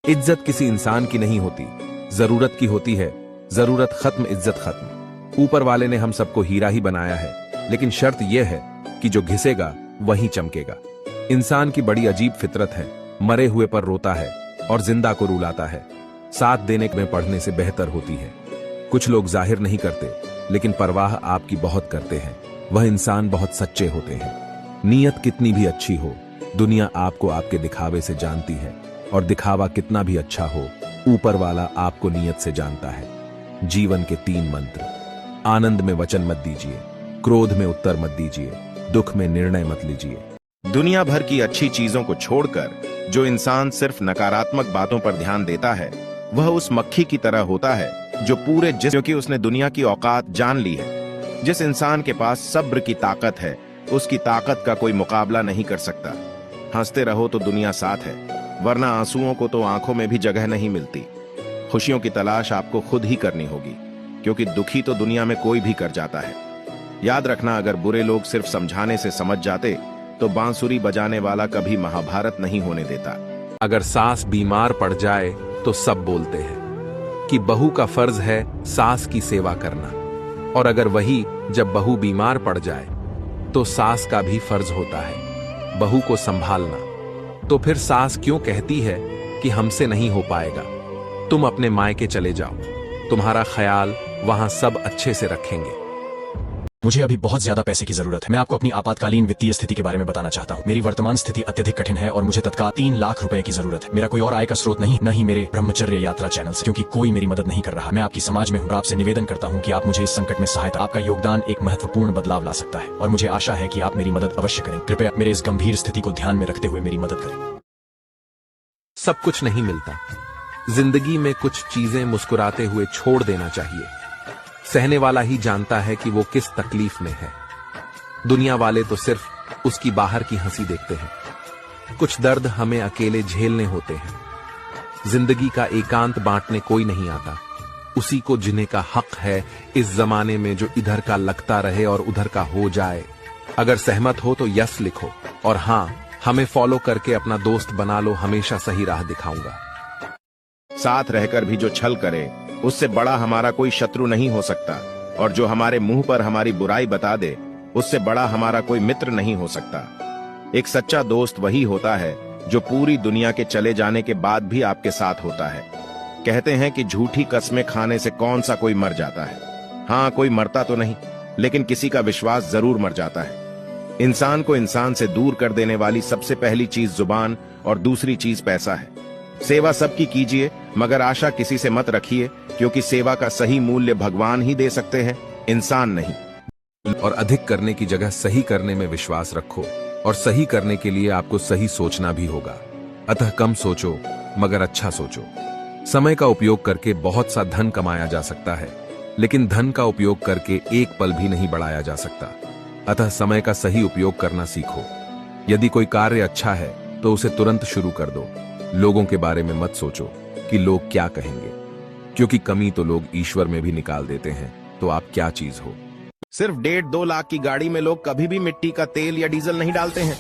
इज्जत किसी इंसान की नहीं होती, जरूरत की होती है। जरूरत खत्म, इज्जत खत्म। ऊपर वाले ने हम सबको हीरा ही बनाया है, लेकिन शर्त यह है कि जो घिसेगा वही चमकेगा। इंसान की बड़ी अजीब फितरत है, मरे हुए पर रोता है और जिंदा को रुलाता है। साथ देने में पढ़ने से बेहतर होती है। कुछ लोग जाहिर नहीं करते, लेकिन परवाह आपकी बहुत करते हैं। वह इंसान बहुत सच्चे होते हैं। नीयत कितनी भी अच्छी हो, दुनिया आपको आपके दिखावे से जानती है, और दिखावा कितना भी अच्छा हो, ऊपर वाला आपको नीयत से जानता है। जीवन के 3 मंत्र। आनंद में वचन मत दीजिए, क्रोध में उत्तर मत दीजिए, दुख में निर्णय मत लीजिए। दुनिया भर की अच्छी चीजों को छोड़कर जो इंसान सिर्फ नकारात्मक बातों पर ध्यान देता है, वह उस मक्खी की तरह होता है जो पूरे जिस्म, क्योंकि उसने दुनिया की औकात जान ली है। जिस इंसान के पास सब्र की ताकत है, उसकी ताकत का कोई मुकाबला नहीं कर सकता। हंसते रहो तो दुनिया साथ है, वरना आंसुओं को तो आंखों में भी जगह नहीं मिलती। खुशियों की तलाश आपको खुद ही करनी होगी, क्योंकि दुखी तो दुनिया में कोई भी कर जाता है। याद रखना, अगर बुरे लोग सिर्फ समझाने से समझ जाते तो बांसुरी बजाने वाला कभी महाभारत नहीं होने देता। अगर सास बीमार पड़ जाए तो सब बोलते हैं कि बहू का फर्ज है सास की सेवा करना, और अगर वही जब बहू बीमार पड़ जाए तो सास का भी फर्ज होता है बहू को संभालना। तो फिर सास क्यों कहती है कि हमसे नहीं हो पाएगा, तुम अपने मायके चले जाओ, तुम्हारा ख्याल वहां सब अच्छे से रखेंगे। मुझे अभी बहुत ज्यादा पैसे की जरूरत है। मैं आपको अपनी आपातकालीन वित्तीय स्थिति के बारे में बताना चाहता हूँ। मेरी वर्तमान स्थिति अत्यधिक कठिन है और मुझे तत्काल 3 लाख रुपए की जरूरत है। मेरा कोई और आय का स्रोत नहीं, न ही मेरे ब्रह्मचर्य यात्रा चैनल से, क्योंकि कोई मेरी मदद नहीं कर रहा। मैं आपकी समाज में हूँ, आपसे निवेदन करता हूँ कि आप मुझे इस संकट में सहायता। आपका योगदान एक महत्वपूर्ण बदलाव ला सकता है और मुझे आशा है कि आप मेरी मदद अवश्य करें। कृपया मेरे इस गंभीर स्थिति को ध्यान में रखते हुए मेरी मदद करें। सब कुछ नहीं मिलता। जिंदगी में कुछ चीजें मुस्कुराते हुए छोड़ देना चाहिए। सहने वाला ही जानता है कि वो किस तकलीफ में है। दुनिया वाले तो सिर्फ उसकी बाहर की हंसी देखते हैं। कुछ दर्द हमें अकेले झेलने होते हैं। जिंदगी का एकांत बांटने कोई नहीं आता। उसी को जीने का हक है इस जमाने में, जो इधर का लगता रहे और उधर का हो जाए। अगर सहमत हो तो यस लिखो, और हां, हमें फॉलो करके अपना दोस्त बना लो। हमेशा सही राह दिखाऊंगा। साथ रहकर भी जो छल करे, उससे बड़ा हमारा कोई शत्रु नहीं हो सकता, और जो हमारे मुंह पर हमारी बुराई बता दे, उससे बड़ा हमारा कोई मित्र नहीं हो सकता। एक सच्चा दोस्त वही होता है जो पूरी दुनिया के चले जाने के बाद भी आपके साथ होता है। कहते हैं कि झूठी कस्में खाने से कौन सा कोई मर जाता है। हाँ, कोई मरता तो नहीं, लेकिन किसी का विश्वास जरूर मर जाता है। इंसान को इंसान से दूर कर देने वाली सबसे पहली चीज जुबान और दूसरी चीज पैसा है। सेवा सबकी कीजिए, मगर आशा किसी से मत रखिए, क्योंकि सेवा का सही मूल्य भगवान ही दे सकते हैं, इंसान नहीं। और अधिक करने की जगह सही करने में विश्वास रखो, और सही करने के लिए आपको सही सोचना भी होगा। अतः कम सोचो, मगर अच्छा सोचो। समय का उपयोग करके बहुत सा धन कमाया जा सकता है, लेकिन धन का उपयोग करके एक पल भी नहीं बढ़ाया जा सकता। अतः समय का सही उपयोग करना सीखो। यदि कोई कार्य अच्छा है तो उसे तुरंत शुरू कर दो। लोगों के बारे में मत सोचो कि लोग क्या कहेंगे, क्योंकि कमी तो लोग ईश्वर में भी निकाल देते हैं। तो आप क्या चीज हो? सिर्फ 1.5-2 लाख की गाड़ी में लोग कभी भी मिट्टी का तेल या डीजल नहीं डालते हैं,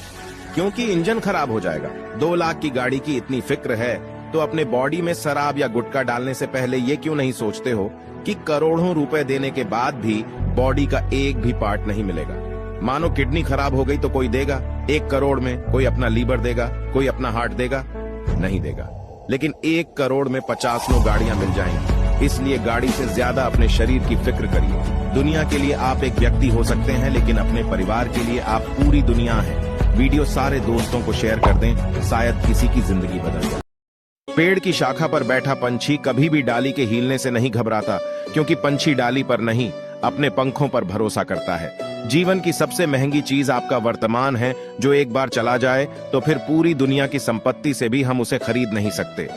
क्योंकि इंजन खराब हो जाएगा। 2 लाख की गाड़ी की इतनी फिक्र है तो अपने बॉडी में शराब या गुटखा डालने से पहले ये क्यों नहीं सोचते हो कि करोड़ों रुपए देने के बाद भी बॉडी का एक भी पार्ट नहीं मिलेगा। मानो किडनी खराब हो गई तो कोई देगा 1 करोड़ में, कोई अपना लीवर देगा, कोई अपना हार्ट देगा? नहीं देगा। लेकिन 1 करोड़ में 50 गाड़ियां मिल जाएंगी। इसलिए गाड़ी से ज्यादा अपने शरीर की फिक्र करिए। दुनिया के लिए आप एक व्यक्ति हो सकते हैं, लेकिन अपने परिवार के लिए आप पूरी दुनिया हैं। वीडियो सारे दोस्तों को शेयर कर दें, शायद किसी की जिंदगी बदल जाए। पेड़ की शाखा पर बैठा पंछी कभी भी डाली के हिलने से नहीं घबराता, क्योंकि पंछी डाली पर नहीं, अपने पंखों पर भरोसा करता है। जीवन की सबसे महंगी चीज आपका वर्तमान है, जो एक बार चला जाए तो फिर पूरी दुनिया की संपत्ति से भी हम उसे खरीद नहीं सकते।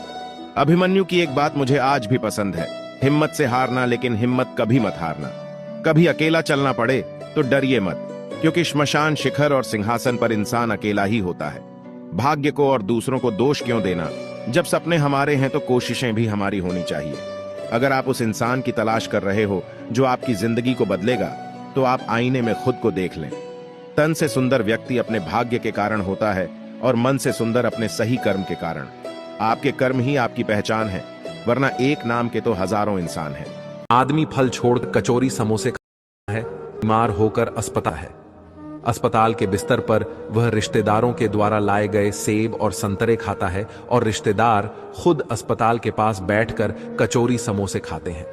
अभिमन्यु की एक बात मुझे आज भी पसंद है, हिम्मत से हारना, लेकिन हिम्मत कभी मत हारना। कभी अकेला चलना पड़े तो डरिए मत, क्योंकि श्मशान शिखर और सिंहासन पर इंसान अकेला ही होता है। भाग्य को और दूसरों को दोष क्यों देना? जब सपने हमारे हैं तो कोशिशें भी हमारी होनी चाहिए। अगर आप उस इंसान की तलाश कर रहे हो जो आपकी जिंदगी को बदलेगा, तो आप आईने में खुद को देख लें। तन से सुंदर व्यक्ति अपने भाग्य के कारण होता है, और मन से सुंदर अपने सही कर्म के कारण। आपके कर्म ही आपकी पहचान है, वरना एक नाम के तो हजारों इंसान हैं। आदमी फल छोड़कर कचौरी समोसे खाता है, बीमार होकर अस्पताल है। अस्पताल के बिस्तर पर वह रिश्तेदारों के द्वारा लाए गए सेब और संतरे खाता है और रिश्तेदार खुद अस्पताल के पास बैठकर कचौरी समोसे खाते हैं।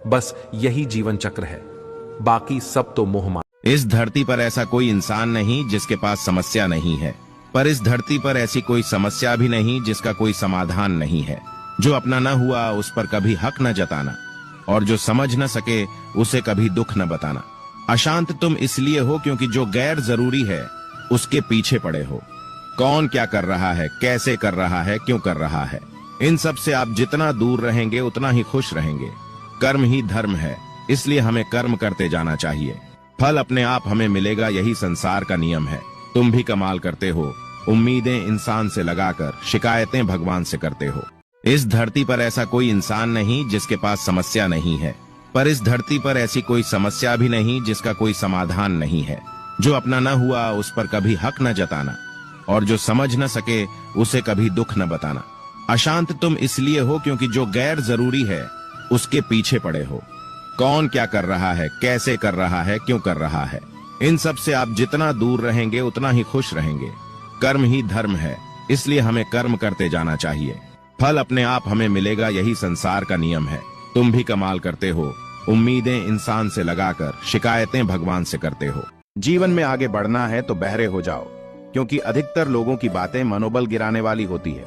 बस यही जीवन चक्र है, बाकी सब तो मोह। इस धरती पर ऐसा कोई इंसान नहीं जिसके पास समस्या नहीं है, पर इस धरती पर ऐसी कोई समस्या भी नहीं जिसका कोई समाधान नहीं है। जो अपना न हुआ उस पर कभी हक न जताना, और जो समझ न सके उसे कभी दुख न बताना। अशांत तुम इसलिए हो क्योंकि जो गैर जरूरी है उसके पीछे पड़े हो। कौन क्या कर रहा है, कैसे कर रहा है, क्यों कर रहा है, इन सब से आप जितना दूर रहेंगे उतना ही खुश रहेंगे। कर्म ही धर्म है, इसलिए हमें कर्म करते जाना चाहिए। फल अपने आप हमें मिलेगा, यही संसार का नियम है। तुम भी कमाल करते हो, उम्मीदें इंसान से लगाकर शिकायतें भगवान से करते हो। इस धरती पर ऐसा कोई इंसान नहीं जिसके पास समस्या नहीं है, पर इस धरती पर ऐसी कोई समस्या भी नहीं जिसका कोई समाधान नहीं है। जो अपना न हुआ उस पर कभी हक न जताना, और जो समझ न सके उसे कभी दुख न बताना। अशांत तुम इसलिए हो क्योंकि जो गैर जरूरी है उसके पीछे पड़े हो। कौन क्या कर रहा है, कैसे कर रहा है, क्यों कर रहा है, इन सब से आप जितना दूर रहेंगे उतना ही खुश रहेंगे। कर्म ही धर्म है, इसलिए हमें कर्म करते जाना चाहिए। फल अपने आप हमें मिलेगा, यही संसार का नियम है। तुम भी कमाल करते हो, उम्मीदें इंसान से लगाकर शिकायतें भगवान से करते हो। जीवन में आगे बढ़ना है तो बहरे हो जाओ, क्योंकि अधिकतर लोगों की बातें मनोबल गिराने वाली होती है।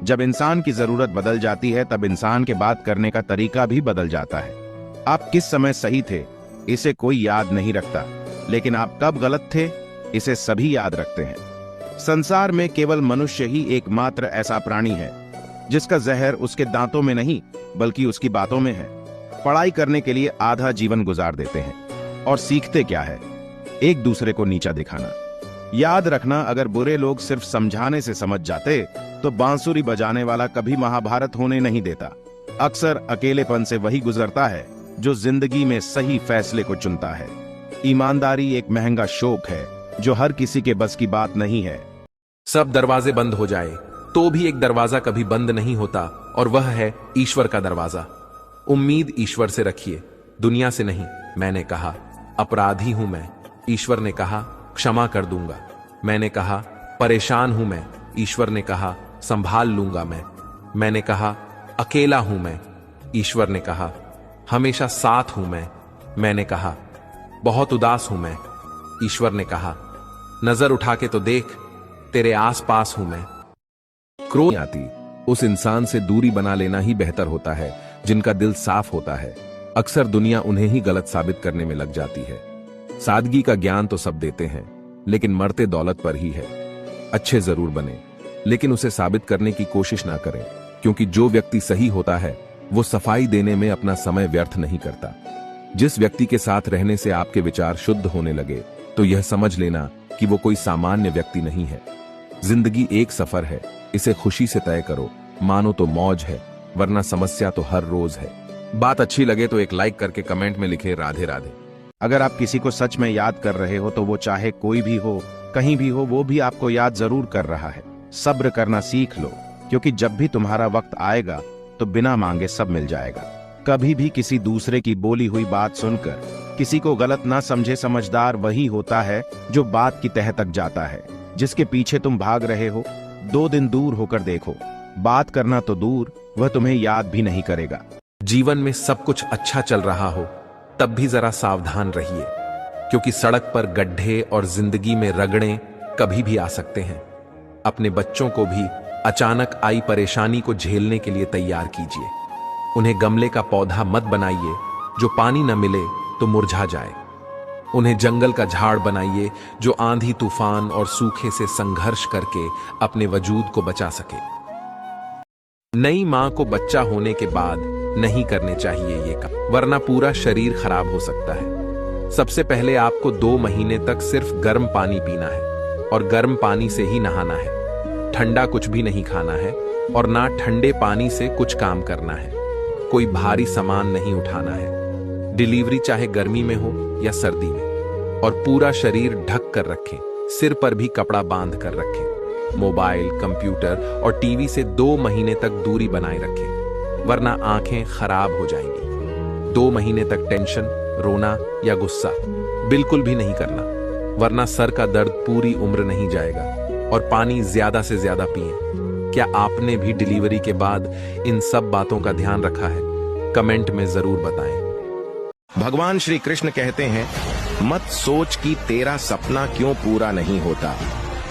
जब इंसान की जरूरत बदल जाती है तब इंसान के बात करने का तरीका भी बदल जाता है। आप किस समय सही थे इसे कोई याद नहीं रखता, लेकिन आप कब गलत थे इसे सभी याद रखते हैं। संसार में केवल मनुष्य ही एकमात्र ऐसा प्राणी है जिसका जहर उसके दांतों में नहीं बल्कि उसकी बातों में है। पढ़ाई करने के लिए आधा जीवन गुजार देते हैं और सीखते क्या है, एक दूसरे को नीचा दिखाना। याद रखना, अगर बुरे लोग सिर्फ समझाने से समझ जाते तो बांसुरी बजाने वाला कभी महाभारत होने नहीं देता। अक्सर अकेलेपन से वही गुजरता है जो जिंदगी में सही फैसले को चुनता है। ईमानदारी एक महंगा शौक है जो हर किसी के बस की बात नहीं है। सब दरवाजे बंद हो जाए तो भी एक दरवाजा कभी बंद नहीं होता, और वह है ईश्वर का दरवाजा। उम्मीद ईश्वर से रखिए, दुनिया से नहीं। मैंने कहा अपराधी हूं मैं, ईश्वर ने कहा क्षमा कर दूंगा। मैंने कहा परेशान हूं मैं, ईश्वर ने कहा संभाल लूंगा मैं। मैंने कहा अकेला हूं मैं, ईश्वर ने कहा हमेशा साथ हूं मैं। मैंने कहा बहुत उदास हूं मैं, ईश्वर ने कहा नजर उठा के तो देख, तेरे आस पास हूं मैं। क्रोध आती, उस इंसान से दूरी बना लेना ही बेहतर होता है जिनका दिल साफ होता है। अक्सर दुनिया उन्हें ही गलत साबित करने में लग जाती है। सादगी का ज्ञान तो सब देते हैं, लेकिन मरते दौलत पर ही है। अच्छे जरूर बने, लेकिन उसे साबित करने की कोशिश ना करें, क्योंकि जो व्यक्ति सही होता है वो सफाई देने में अपना समय व्यर्थ नहीं करता। जिस व्यक्ति के साथ रहने से आपके विचार शुद्ध होने लगे तो यह समझ लेना कि वो कोई सामान्य व्यक्ति नहीं है। जिंदगी एक सफर है, इसे खुशी से तय करो, मानो तो मौज है, वरना समस्या तो हर रोज है। बात अच्छी लगे तो एक लाइक करके कमेंट में लिखे राधे राधे। अगर आप किसी को सच में याद कर रहे हो तो वो चाहे कोई भी हो, कहीं भी हो, वो भी आपको याद जरूर कर रहा है। सब्र करना सीख लो, क्योंकि जब भी तुम्हारा वक्त आएगा तो बिना मांगे सब मिल जाएगा। कभी भी किसी दूसरे की बोली हुई बात सुनकर किसी को गलत ना समझे। समझदार वही होता है जो बात की तह तक जाता है। जिसके पीछे तुम भाग रहे हो, 2 दिन दूर होकर देखो, बात करना तो दूर, वह तुम्हें याद भी नहीं करेगा। जीवन में सब कुछ अच्छा चल रहा हो तब भी जरा सावधान रहिए, क्योंकि सड़क पर गड्ढे और जिंदगी में रगड़े कभी भी आ सकते हैं। अपने बच्चों को भी अचानक आई परेशानी को झेलने के लिए तैयार कीजिए। उन्हें गमले का पौधा मत बनाइए जो पानी न मिले तो मुरझा जाए। उन्हें जंगल का झाड़ बनाइए जो आंधी तूफान और सूखे से संघर्ष करके अपने वजूद को बचा सके। नई मां को बच्चा होने के बाद नहीं करने चाहिए ये काम, वरना पूरा शरीर खराब हो सकता है। सबसे पहले आपको 2 महीने तक सिर्फ गर्म पानी पीना है और गर्म पानी से ही नहाना है। ठंडा कुछ भी नहीं खाना है और ना ठंडे पानी से कुछ काम करना है। कोई भारी सामान नहीं उठाना है। डिलीवरी चाहे गर्मी में हो या सर्दी में, और पूरा शरीर ढक कर रखें, सिर पर भी कपड़ा बांध कर रखें। मोबाइल, कंप्यूटर और टीवी से 2 महीने तक दूरी बनाए रखें, वरना आंखें खराब हो जाएंगी। 2 महीने तक टेंशन, रोना या गुस्सा बिल्कुल भी नहीं करना, वरना सर का दर्द पूरी उम्र नहीं जाएगा। और पानी ज्यादा से ज्यादा पिएं। क्या आपने भी डिलीवरी के बाद इन सब बातों का ध्यान रखा है? कमेंट में जरूर बताएं। भगवान श्री कृष्ण कहते हैं, मत सोच कि तेरा सपना क्यों पूरा नहीं होता।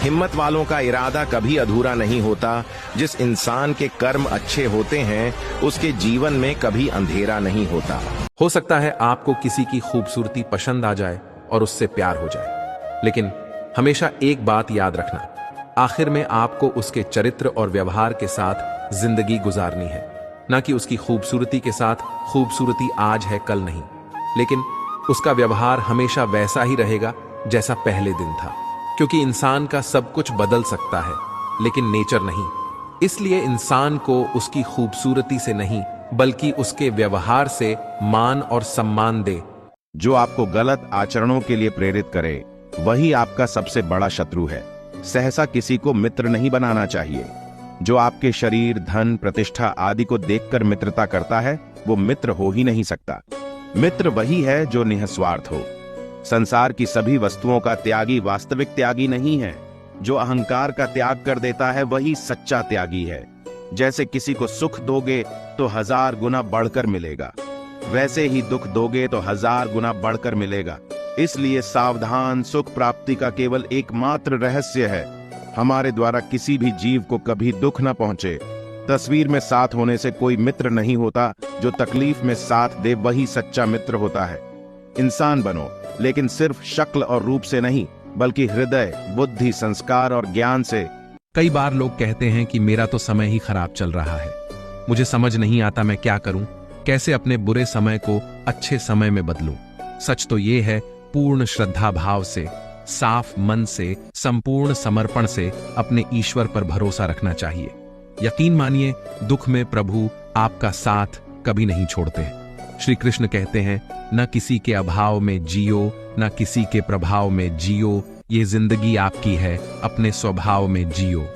हिम्मत वालों का इरादा कभी अधूरा नहीं होता। जिस इंसान के कर्म अच्छे होते हैं उसके जीवन में कभी अंधेरा नहीं होता। हो सकता है आपको किसी की खूबसूरती पसंद आ जाए और उससे प्यार हो जाए, लेकिन हमेशा एक बात याद रखना, आखिर में आपको उसके चरित्र और व्यवहार के साथ जिंदगी गुजारनी है, ना कि उसकी खूबसूरती के साथ। खूबसूरती आज है, कल नहीं, लेकिन उसका व्यवहार हमेशा वैसा ही रहेगा जैसा पहले दिन था। क्योंकि इंसान का सब कुछ बदल सकता है, लेकिन नेचर नहीं। इसलिए इंसान को उसकी खूबसूरती से नहीं, बल्कि उसके व्यवहार से मान और सम्मान दे। जो आपको गलत आचरणों के लिए प्रेरित करे वही आपका सबसे बड़ा शत्रु है। सहसा किसी को मित्र नहीं बनाना चाहिए। जो आपके शरीर, धन, प्रतिष्ठा आदि को देखकर मित्रता करता है वो मित्र हो ही नहीं सकता। मित्र वही है जो निस्वार्थ हो। संसार की सभी वस्तुओं का त्यागी वास्तविक त्यागी नहीं है। जो अहंकार का त्याग कर देता है वही सच्चा त्यागी है। जैसे किसी को सुख दोगे तो 1000 गुना बढ़कर मिलेगा, वैसे ही दुख दोगे तो 1000 गुना बढ़कर मिलेगा। इसलिए सावधान। सुख प्राप्ति का केवल एकमात्र रहस्य है, हमारे द्वारा किसी भी जीव को कभी दुख न पहुंचे। तस्वीर में साथ होने से कोई मित्र नहीं होता, जो तकलीफ में साथ दे वही सच्चा मित्र होता है। इंसान बनो, लेकिन सिर्फ शक्ल और रूप से नहीं, बल्कि हृदय, बुद्धि, संस्कार और ज्ञान से। कई बार लोग कहते हैं कि मेरा तो समय ही खराब चल रहा है, मुझे समझ नहीं आता मैं क्या करूं, कैसे अपने बुरे समय को अच्छे समय में बदलूं। सच तो ये है, पूर्ण श्रद्धा भाव से, साफ मन से, संपूर्ण समर्पण से अपने ईश्वर पर भरोसा रखना चाहिए। यकीन मानिए, दुख में प्रभु आपका साथ कभी नहीं छोड़ते। श्री कृष्ण कहते हैं, न किसी के अभाव में जियो, न किसी के प्रभाव में जियो। ये जिंदगी आपकी है, अपने स्वभाव में जियो।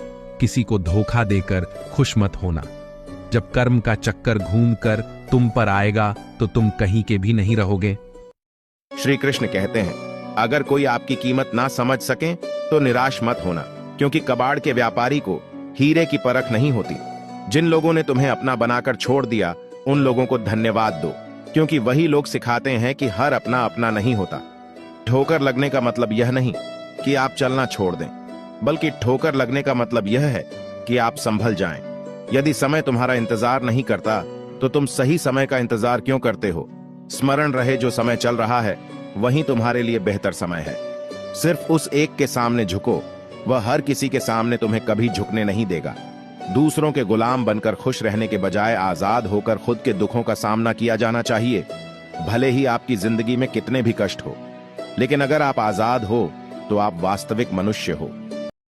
किसी को धोखा देकर खुश मत होना। जब कर्म का चक्कर घूमकर तुम पर आएगा तो तुम कहीं के भी नहीं रहोगे। श्री कृष्ण कहते हैं, अगर कोई आपकी कीमत ना समझ सके तो निराश मत होना, क्योंकि कबाड़ के व्यापारी को हीरे की परख नहीं होती। जिन लोगों ने तुम्हें अपना बनाकर छोड़ दिया उन लोगों को धन्यवाद दो, क्योंकि वही लोग सिखाते हैं कि हर अपना अपना नहीं होता। ठोकर लगने का मतलब यह नहीं कि आप चलना छोड़ दें, बल्कि ठोकर लगने का मतलब यह है कि आप संभल जाएं। यदि समय तुम्हारा इंतजार नहीं करता तो तुम सही समय का इंतजार क्यों करते हो? स्मरण रहे, जो समय चल रहा है वही तुम्हारे लिए बेहतर समय है। सिर्फ उस एक के सामने झुको, वह हर किसी के सामने तुम्हें कभी झुकने नहीं देगा। दूसरों के गुलाम बनकर खुश रहने के बजाय आजाद होकर खुद के दुखों का सामना किया जाना चाहिए, भले ही आपकी जिंदगी में कितने भी कष्ट हो। लेकिन अगर आप आजाद हो तो आप वास्तविक मनुष्य हो।